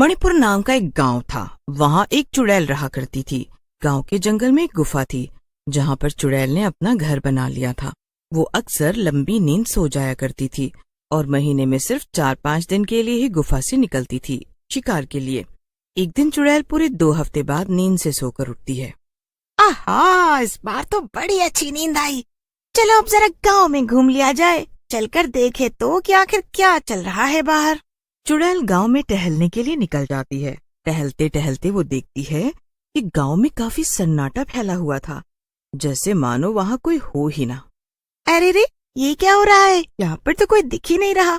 मणिपुर नाम का एक गांव था। वहाँ एक चुड़ैल रहा करती थी। गांव के जंगल में एक गुफा थी जहाँ पर चुड़ैल ने अपना घर बना लिया था। वो अक्सर लंबी नींद सो जाया करती थी और महीने में सिर्फ 4-5 दिन के लिए ही गुफा से निकलती थी शिकार के लिए। एक दिन चुड़ैल पूरे 2 हफ्ते बाद नींद से सोकर उठती है। आहा, इस बार तो बड़ी अच्छी नींद आई। चलो अब जरा गांव में घूम लिया जाए। चलकर देखे तो कि आखिर क्या चल रहा है बाहर। चुड़ैल गांव में टहलने के लिए निकल जाती है। टहलते टहलते वो देखती है कि गांव में काफी सन्नाटा फैला हुआ था, जैसे मानो वहाँ कोई हो ही ना। अरे रे, ये क्या हो रहा है? यहाँ पर तो कोई दिख ही नहीं रहा।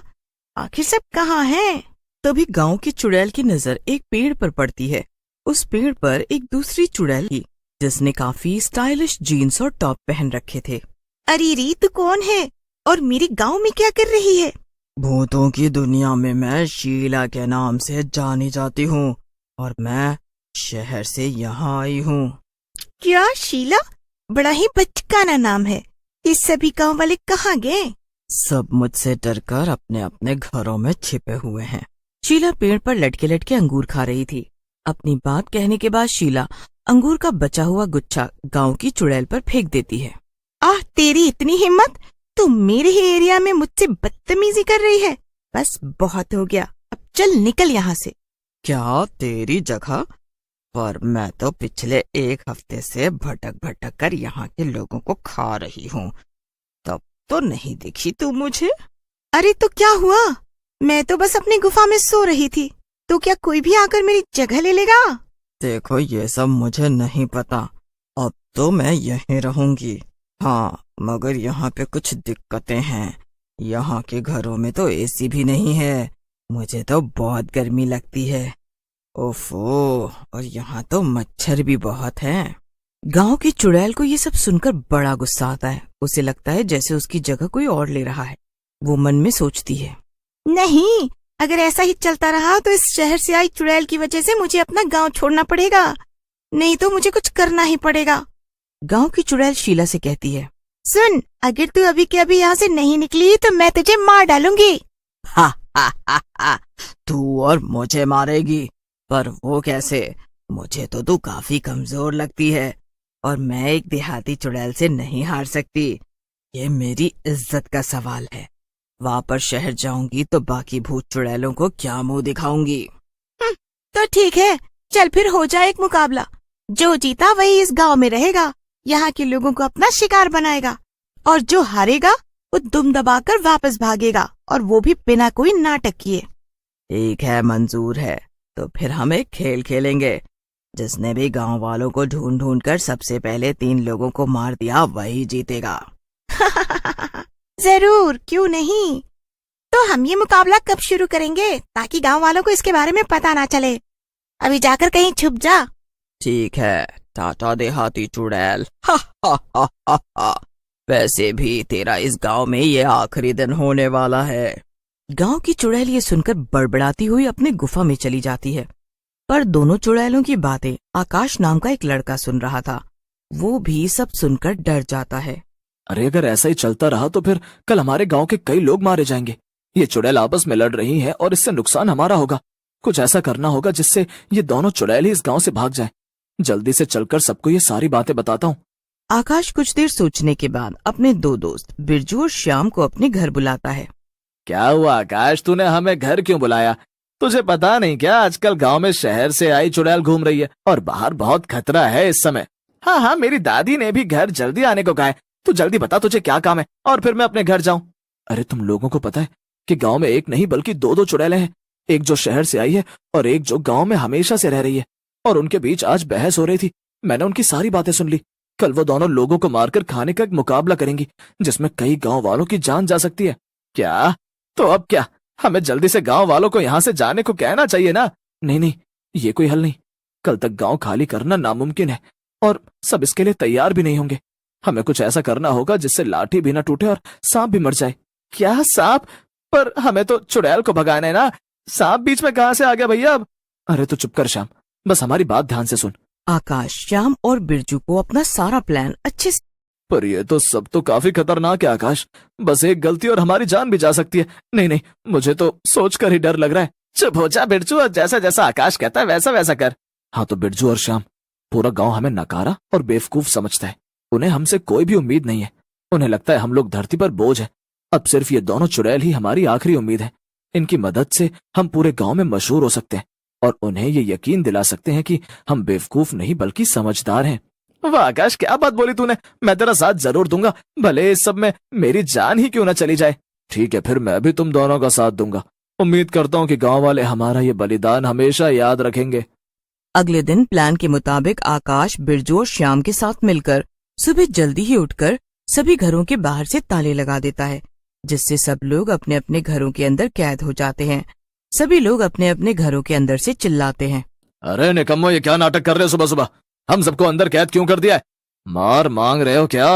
आखिर सब कहाँ हैं? तभी गांव की चुड़ैल की नजर एक पेड़ पर पड़ती है। उस पेड़ पर एक दूसरी चुड़ैल थी जिसने काफी स्टाइलिश जीन्स और टॉप पहन रखे थे। अरे रे, तू कौन है और मेरे गांव में क्या कर रही है? भूतों की दुनिया में मैं शीला के नाम से जानी जाती हूँ और मैं शहर से यहाँ आई हूँ। क्या शीला? बड़ा ही बचकाना नाम है। ये सभी गांव वाले कहाँ गए? सब मुझसे डरकर अपने अपने घरों में छिपे हुए हैं। शीला पेड़ पर लटके लटके अंगूर खा रही थी। अपनी बात कहने के बाद शीला अंगूर का बचा हुआ गुच्छा गांव की चुड़ैल पर फेंक देती है। आह, तेरी इतनी हिम्मत! तू मेरे ही एरिया में मुझसे बदतमीजी कर रही है। बस बहुत हो गया, अब चल निकल यहाँ से। क्या तेरी जगह? पर मैं तो पिछले 1 हफ्ते से भटक भटक कर यहाँ के लोगों को खा रही हूँ, तब तो नहीं दिखी तू मुझे। अरे तो क्या हुआ? मैं तो बस अपनी गुफा में सो रही थी, तो क्या कोई भी आकर मेरी जगह ले लेगा? देखो, ये सब मुझे नहीं पता। अब तो मैं यहीं रहूंगी। हाँ, मगर यहाँ पे कुछ दिक्कतें हैं। यहाँ के घरों में तो एसी भी नहीं है। मुझे तो बहुत गर्मी लगती है। ओफो, और यहाँ तो मच्छर भी बहुत हैं। गांव की चुड़ैल को ये सब सुनकर बड़ा गुस्सा आता है। उसे लगता है जैसे उसकी जगह कोई और ले रहा है। वो मन में सोचती है, नहीं, अगर ऐसा ही चलता रहा तो इस शहर से आई चुड़ैल की वजह से मुझे अपना गांव छोड़ना पड़ेगा। नहीं तो मुझे कुछ करना ही पड़ेगा। गांव की चुड़ैल शीला से कहती है, सुन, अगर तू अभी के अभी यहाँ से नहीं निकली तो मैं तुझे मार डालूंगी। हा हा हा हा, तू और मुझे मारेगी? पर वो कैसे? मुझे तो तू काफी कमजोर लगती है और मैं एक देहाती चुड़ैल से नहीं हार सकती। ये मेरी इज्जत का सवाल है। वहाँ पर शहर जाऊंगी तो बाकी भूत चुड़ैलों को क्या मुंह दिखाऊंगी। तो ठीक है, चल फिर हो जाए एक मुकाबला। जो जीता वही इस गांव में रहेगा, यहाँ के लोगों को अपना शिकार बनाएगा, और जो हारेगा वो दुम दबाकर वापस भागेगा, और वो भी बिना कोई नाटक किए। ठीक है, मंजूर है। तो फिर हम एक खेल खेलेंगे। जिसने भी गांव वालों को ढूंढ ढूंढ कर सबसे पहले 3 लोगों को मार दिया वही जीतेगा। जरूर, क्यों नहीं। तो हम ये मुकाबला कब शुरू करेंगे ताकि गांव वालों को इसके बारे में पता ना चले? अभी जाकर कहीं छुप जा। ठीक है, टाटा देहाती चुड़ैल। हा हा हा हा हा। वैसे भी तेरा इस गांव में ये आखिरी दिन होने वाला है। गांव की चुड़ैल ये सुनकर बड़बड़ाती हुई अपने गुफा में चली जाती है। पर दोनों चुड़ैलों की बातें आकाश नाम का एक लड़का सुन रहा था। वो भी सब सुनकर डर जाता है। अरे अगर ऐसा ही चलता रहा तो फिर कल हमारे गांव के कई लोग मारे जाएंगे। ये चुड़ैल आपस में लड़ रही हैं और इससे नुकसान हमारा होगा। कुछ ऐसा करना होगा जिससे ये दोनों चुड़ैल ही इस गांव से भाग जाएं। जल्दी से चलकर सबको ये सारी बातें बताता हूँ। आकाश कुछ देर सोचने के बाद अपने 2 दोस्त बिरजू और श्याम को अपने घर बुलाता है। क्या हुआ आकाश, तूने हमें घर क्यों बुलाया? तुझे पता नहीं क्या, आजकल गांव में शहर से आई चुड़ैल घूम रही है और बाहर बहुत खतरा है इस समय। हाँ हाँ, मेरी दादी ने भी घर जल्दी आने को कहा है। तू जल्दी बता तुझे क्या काम है और फिर मैं अपने घर जाऊं। अरे तुम लोगों को पता है कि गांव में एक नहीं बल्कि 2 चुड़ैलें हैं। एक जो शहर से आई है और एक जो गांव में हमेशा से रह रही है। और उनके बीच आज बहस हो रही थी। मैंने उनकी सारी बातें सुन ली। कल वो दोनों लोगों को मारकर खाने का एक मुकाबला करेंगी जिसमें कई गांव वालों की जान जा सकती है। क्या? तो अब क्या, हमें जल्दी से गांव वालों को यहाँ से जाने को कहना चाहिए ना? नहीं नहीं, ये कोई हल नहीं। कल तक गांव खाली करना नामुमकिन है और सब इसके लिए तैयार भी नहीं होंगे। हमें कुछ ऐसा करना होगा जिससे लाठी भी न टूटे और सांप भी मर जाए। क्या सांप? पर हमें तो चुड़ैल को भगाना है ना। सांप बीच में कहाँ से आ गया भैया अब? अरे तो चुप कर श्याम, बस हमारी बात ध्यान से सुन। आकाश श्याम और बिरजू को अपना सारा प्लान अच्छे से। पर ये तो सब तो काफी खतरनाक है आकाश। बस एक गलती और हमारी जान भी जा सकती है। नहीं नहीं, मुझे तो सोचकर ही डर लग रहा है। चुप हो जा बिरजू, और जैसा जैसा आकाश कहता है वैसा वैसा कर। हाँ तो बिरजू और श्याम, पूरा गांव हमें नकारा और बेवकूफ समझता है। उन्हें हमसे कोई भी उम्मीद नहीं है। उन्हें लगता है हम लोग धरती पर बोझ हैं। अब सिर्फ ये दोनों चुड़ैल ही हमारी आखिरी उम्मीद है। इनकी मदद से हम पूरे गांव में मशहूर हो सकते हैं और उन्हें ये यकीन दिला सकते हैं कि हम बेवकूफ नहीं बल्कि समझदार हैं। वाह आकाश, क्या बात बोली तूने। मैं तेरा साथ जरूर दूंगा, भले इस सब में मेरी जान ही क्यों ना चली जाए। ठीक है, फिर मैं भी तुम दोनों का साथ दूंगा। उम्मीद करता हूँ कि गांव वाले हमारा ये बलिदान हमेशा याद रखेंगे। अगले दिन प्लान के मुताबिक आकाश बिरजू और श्याम के साथ मिलकर सुबह जल्दी ही उठकर सभी घरों के बाहर से ताले लगा देता है, जिससे सब लोग अपने अपने घरों के अंदर कैद हो जाते हैं। सभी लोग अपने अपने घरों के अंदर से चिल्लाते हैं, अरे निकम्मो, ये क्या नाटक कर रहे हो सुबह सुबह? हम सबको अंदर कैद क्यों कर दिया है? मार मांग रहे हो क्या?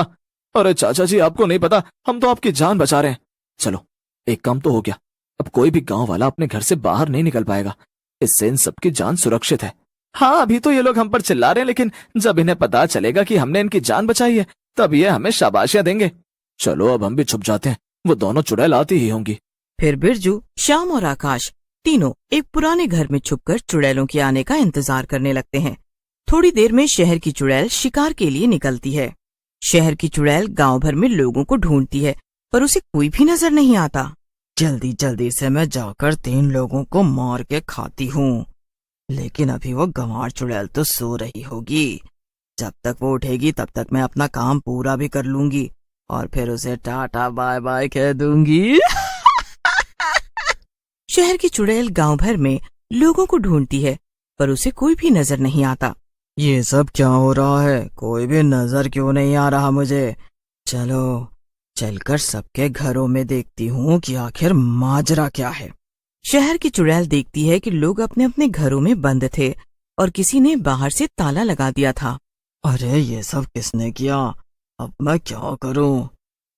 अरे चाचा जी, आपको नहीं पता, हम तो आपकी जान बचा रहे हैं। चलो, एक काम तो हो गया, अब कोई भी गांव वाला अपने घर से बाहर नहीं निकल पाएगा। इससे इन सबकी जान सुरक्षित है। हाँ, अभी तो ये लोग हम पर चिल्ला रहे हैं, लेकिन जब इन्हें पता चलेगा कि हमने इनकी जान बचाई है तब ये हमें शाबाशियां देंगे। चलो अब हम भी छुप जाते हैं, वो दोनों चुड़ैल आती ही होंगी। फिर बिरजू, श्याम और आकाश तीनों एक पुराने घर में छुपकर चुड़ैलों के आने का इंतजार करने लगते हैं। थोड़ी देर में शहर की चुड़ैल शिकार के लिए निकलती है। शहर की चुड़ैल गांव भर में लोगों को ढूंढती है, पर उसे कोई भी नजर नहीं आता। जल्दी जल्दी से मैं जाकर 3 लोगों को मार के खाती हूँ, लेकिन अभी वो गंवार चुड़ैल तो सो रही होगी। जब तक वो उठेगी तब तक मैं अपना काम पूरा भी कर लूंगी और फिर उसे टाटा बाय बाय कह दूंगी। शहर की चुड़ैल गांव भर में लोगों को ढूंढती है, पर उसे कोई भी नजर नहीं आता। ये सब क्या हो रहा है? कोई भी नजर क्यों नहीं आ रहा मुझे? चलो चलकर सबके घरों में देखती हूँ कि आखिर माजरा क्या है। शहर की चुड़ैल देखती है कि लोग अपने अपने घरों में बंद थे और किसी ने बाहर से ताला लगा दिया था। अरे ये सब किसने किया? अब मैं क्या करूँ?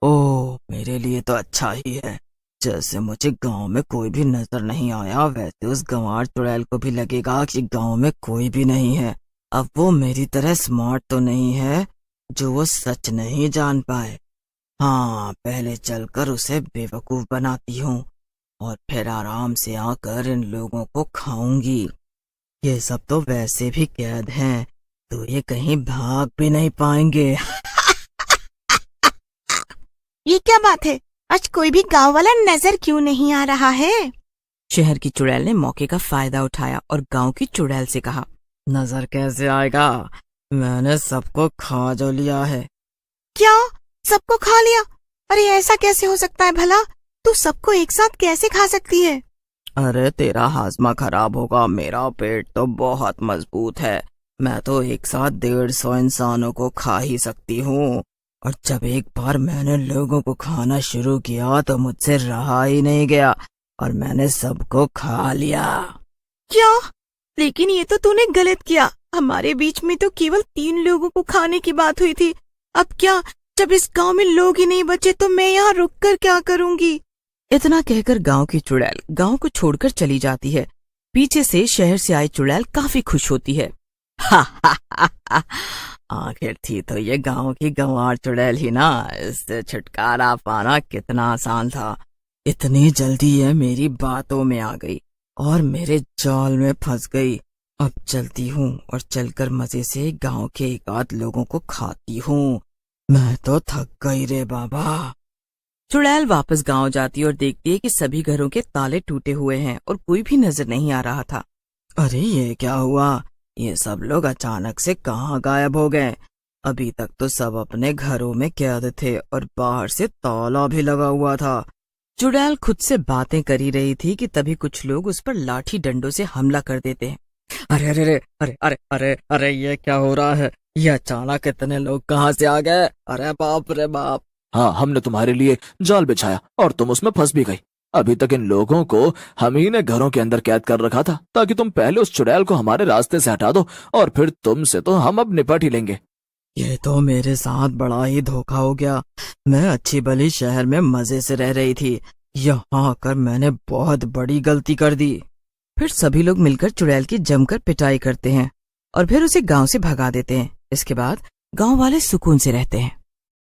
ओह, मेरे लिए तो अच्छा ही है। जैसे मुझे गांव में कोई भी नजर नहीं आया, वैसे उस गंवार चुड़ैल को भी लगेगा कि गांव में कोई भी नहीं है। अब वो मेरी तरह स्मार्ट तो नहीं है जो वो सच नहीं जान पाए। हाँ, पहले चलकर उसे बेवकूफ बनाती हूँ और फिर आराम से आकर इन लोगों को खाऊंगी। ये सब तो वैसे भी कैद हैं, तो ये कहीं भाग भी नहीं पाएंगे। ये क्या बात है? आज कोई भी गांव वाला नजर क्यों नहीं आ रहा है? शहर की चुड़ैल ने मौके का फायदा उठाया और गांव की चुड़ैल से कहा, नजर कैसे आएगा? मैंने सबको खा जो लिया है। क्या? सबको खा लिया? अरे ऐसा कैसे हो सकता है भला? तू सबको एक साथ कैसे खा सकती है? अरे तेरा हाजमा खराब होगा, मेरा पेट तो बहुत मजबूत है। मैं तो एक साथ 150 इंसानों को खा ही सकती हूँ। और जब एक बार मैंने लोगों को खाना शुरू किया तो मुझसे रहा ही नहीं गया और मैंने सबको खा लिया। क्या? लेकिन ये तो तूने गलत किया। हमारे बीच में तो केवल 3 लोगों को खाने की बात हुई थी। अब क्या? जब इस गांव में लोग ही नहीं बचे तो मैं यहाँ रुककर क्या करूँगी? इतना कहकर गांव की चुड़ैल गांव को छोड़कर चली जाती है। पीछे से शहर से आई चुड़ैल काफी खुश होती है। आखिर थी तो ये गांव की गंवार चुड़ैल ही ना। इससे छुटकारा पाना कितना आसान था। इतनी जल्दी ये मेरी बातों में आ गई और मेरे जाल में फंस गई। अब चलती हूँ और चलकर मजे से गांव के एक आध लोगों को खाती हूँ। मैं तो थक गई रे बाबा। चुड़ैल वापस गांव जाती और देखती है कि सभी घरों के ताले टूटे हुए हैं और कोई भी नजर नहीं आ रहा था। अरे ये क्या हुआ? ये सब लोग अचानक से कहाँ गायब हो गए? अभी तक तो सब अपने घरों में कैद थे और बाहर से ताला भी लगा हुआ था। चुड़ैल खुद से बातें कर ही रही थी कि तभी कुछ लोग उस पर लाठी डंडों से हमला कर देते हैं। अरे अरे अरे अरे अरे अरे अरे ये क्या हो रहा है? ये अचानक इतने लोग कहाँ से आ गए? अरे बाप रे बाप। हाँ, हमने तुम्हारे लिए जाल बिछाया और तुम उसमें फंस भी गई। अभी तक इन लोगों को हम ही ने घरों के अंदर कैद कर रखा था ताकि तुम पहले उस चुड़ैल को हमारे रास्ते से हटा दो और फिर तुमसे तो हम अब निपट ही लेंगे। ये तो मेरे साथ बड़ा ही धोखा हो गया। मैं अच्छी भली शहर में मजे से रह रही थी, यहाँ आकर मैंने बहुत बड़ी गलती कर दी। फिर सभी लोग मिलकर चुड़ैल की जमकर पिटाई करते हैं और फिर उसे गांव से भगा देते हैं। इसके बाद गांव वाले सुकून से रहते हैं।